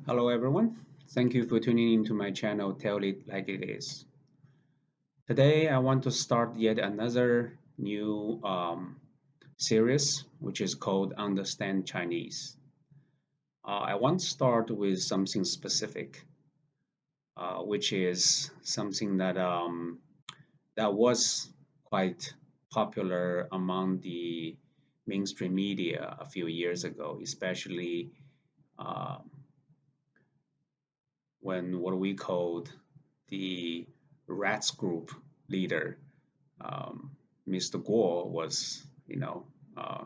Hello everyone. Thank you for tuning into my channel Tell It Like It Is. Today I want to start yet another new series which is called Understand Chinese. I want to start with something specific, which is something that was quite popular among the mainstream media a few years ago, especially uh, when what we called the Rats Group leader, um, Mr. Guo, was,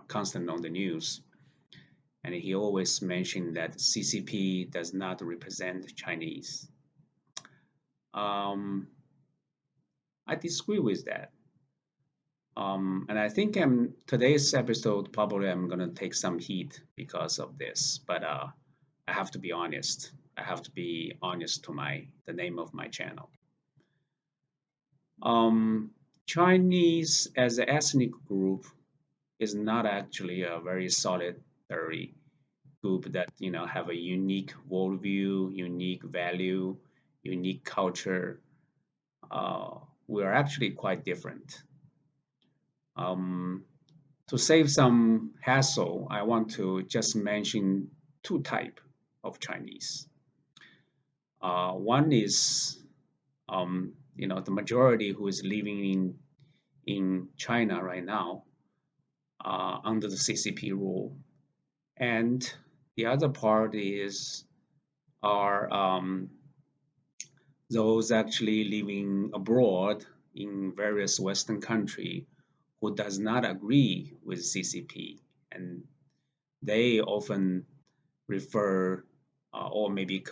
constant on the news. And he always mentioned that CCP does not represent Chinese. Um, I disagree with that. And I think today's episode probably I'm gonna take some heat because of this, but I have to be honest. I have to be honest to the name of my channel. Um, Chinese as an ethnic group is not actually a very solitary group that have a unique worldview, unique value, unique culture. We are actually quite different. Um, to save some hassle, I want to just mention two type of Chinese. One is the majority who is living in China right now under the CCP rule, and the other part is are those actually living abroad in various Western country who does not agree with CCP, and they often refer or maybe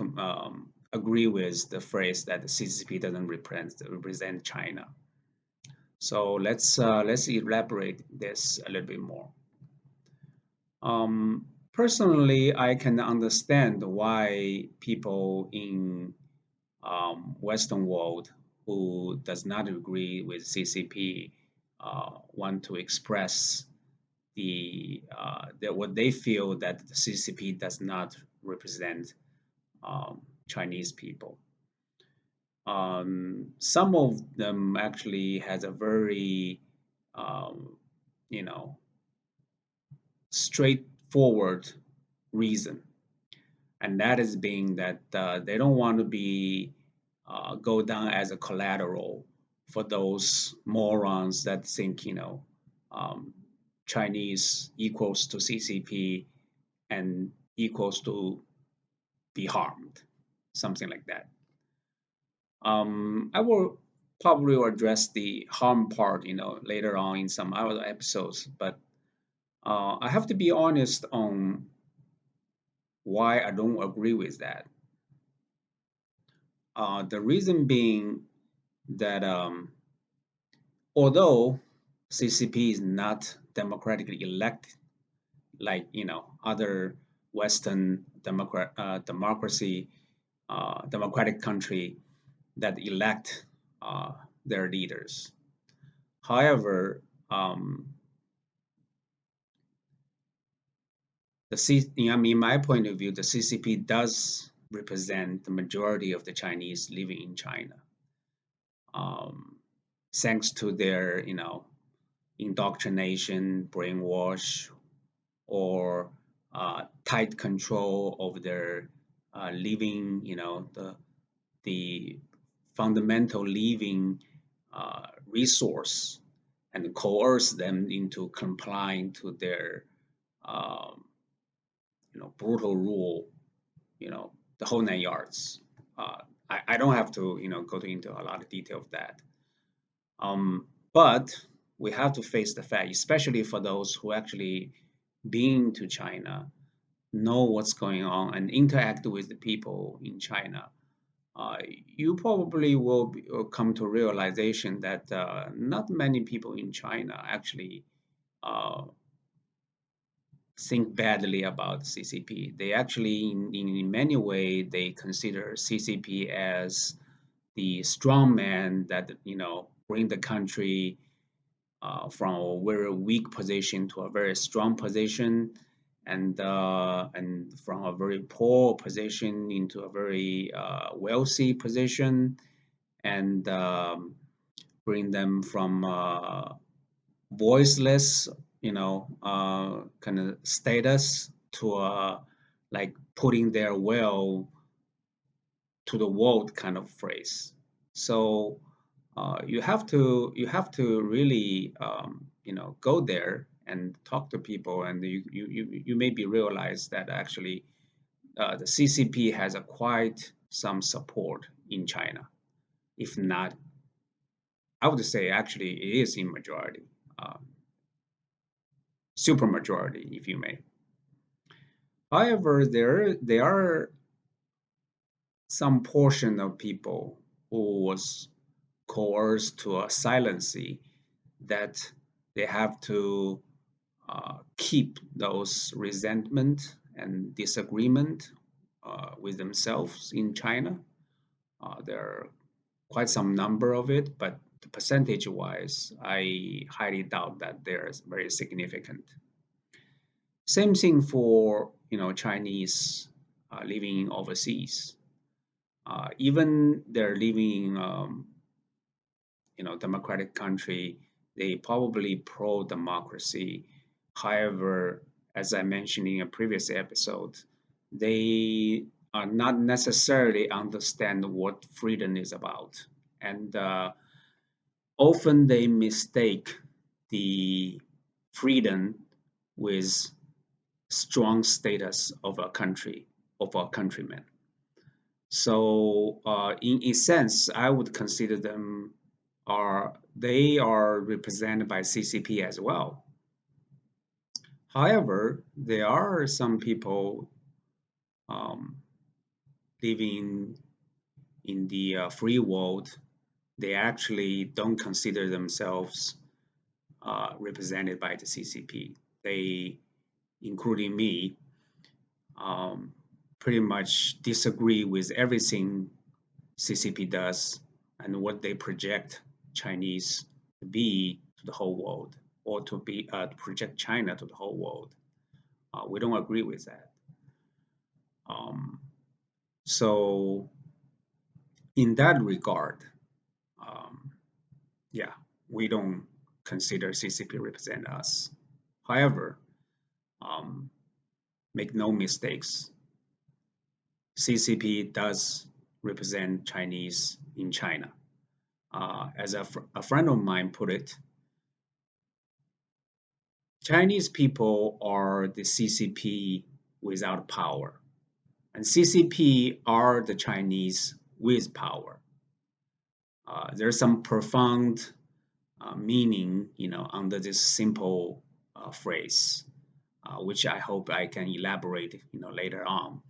agree with the phrase that the CCP doesn't represent China. So let's elaborate this a little bit more. Personally, I can understand why people in Western world who does not agree with CCP want to express what they feel that the CCP does not represent Chinese people. Some of them actually has a very um, you know straightforward reason, and that is being that they don't want to be go down as a collateral for those morons that think um, Chinese equals to CCP and equals to be harmed, something like that. I will probably address the harm part, later on in some other episodes, but I have to be honest on why I don't agree with that. The reason being that although CCP is not democratically elected, like other Western democratic country that elect uh, their leaders. However, in my point of view, the CCP does represent the majority of the Chinese living in China, um, thanks to their indoctrination, brainwash, or tight control of their living, the fundamental living resource, and coerce them into complying to their um, brutal rule, the whole 9 yards. I don't have to go into a lot of detail of that. But we have to face the fact, especially for those who actually been to China, know what's going on, and interact with the people in China. You probably will come to realization that not many people in China actually uh, think badly about CCP. They actually, in many ways, they consider CCP as the strong man that bring the country from a very weak position to a very strong position, and from a very poor position into a very wealthy position, and bring them from voiceless, kind of status to like putting their will to the world kind of phrase. So you have to really go there and talk to people, and you maybe realize that actually the CCP has acquired some support in China. If not, I would say actually it is in majority, uh, super majority, if you may. However, there are some portion of people who was coerced to a silency that they have to keep those resentment and disagreement with themselves in China. There are quite some number of it, but percentage wise, I highly doubt that there's very significant. Same thing for Chinese living overseas. Even they're living in democratic country, they probably pro democracy. However, as I mentioned in a previous episode, they are not necessarily understand what freedom is about, and often they mistake the freedom with strong status of a country, of a countryman. So, in a sense, I would consider them they are represented by CCP as well. However, there are some people um, living in the free world. They actually don't consider themselves represented by the CCP. They, including me, um, pretty much disagree with everything CCP does and what they project Chinese to be to the whole world, or to project China to the whole world. We don't agree with that. Um, so in that regard, um, yeah, we don't consider CCP represent us. However, um, make no mistakes, CCP does represent Chinese in China. As a friend of mine put it, Chinese people are the CCP without power, and CCP are the Chinese with power. There's some profound meaning, under this simple phrase, which I hope I can elaborate, later on.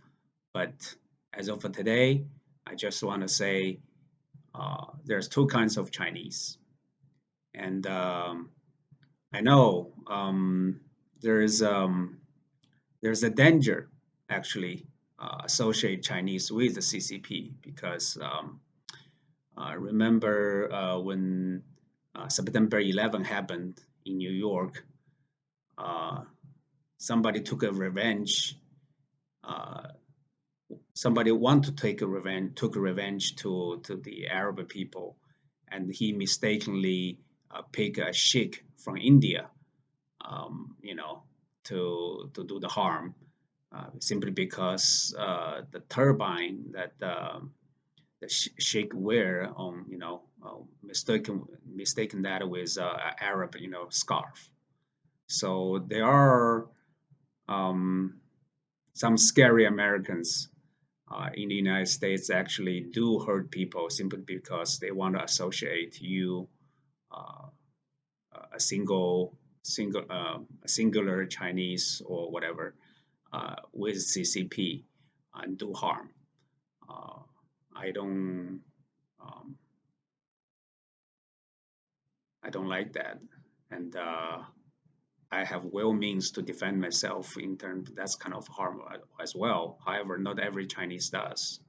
But as of for today, I just want to say there's two kinds of Chinese, and I know there's um, there's a danger actually associate Chinese with the CCP because remember when September 11 happened in New York, uh, somebody took a revenge. Uh, Somebody want to take a revenge, took a revenge to the Arab people, and he mistakenly picked a sheikh from India, to do the harm, simply because the turbine that the sheikh wear on, mistaken that with Arab, scarf. So there are um, some scary Americans in the United States actually do hurt people simply because they want to associate you uh, a a singular Chinese or whatever with CCP and do harm. Uh, I don't um, I don't like that, and I have well means to defend myself in terms that's kind of harm as well. However, not every Chinese does.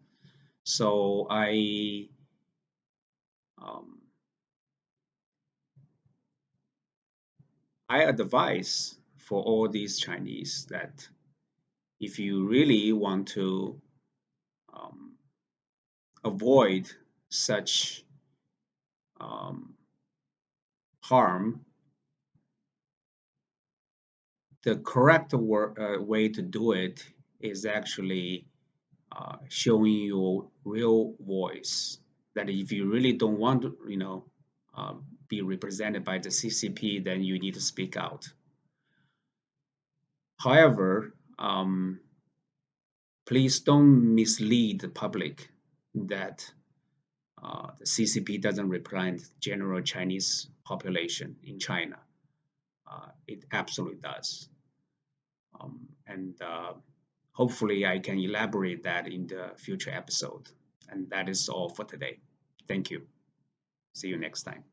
So um, I advise for all these Chinese that if you really want to um, avoid such um, harm, the correct way to do it is actually showing your real voice. That if you really don't want to, uh, be represented by the CCP, then you need to speak out. However, please don't mislead the public that the CCP doesn't represent general Chinese population in China. It absolutely does. And hopefully I can elaborate that in the future episode. And that is all for today. Thank you. See you next time.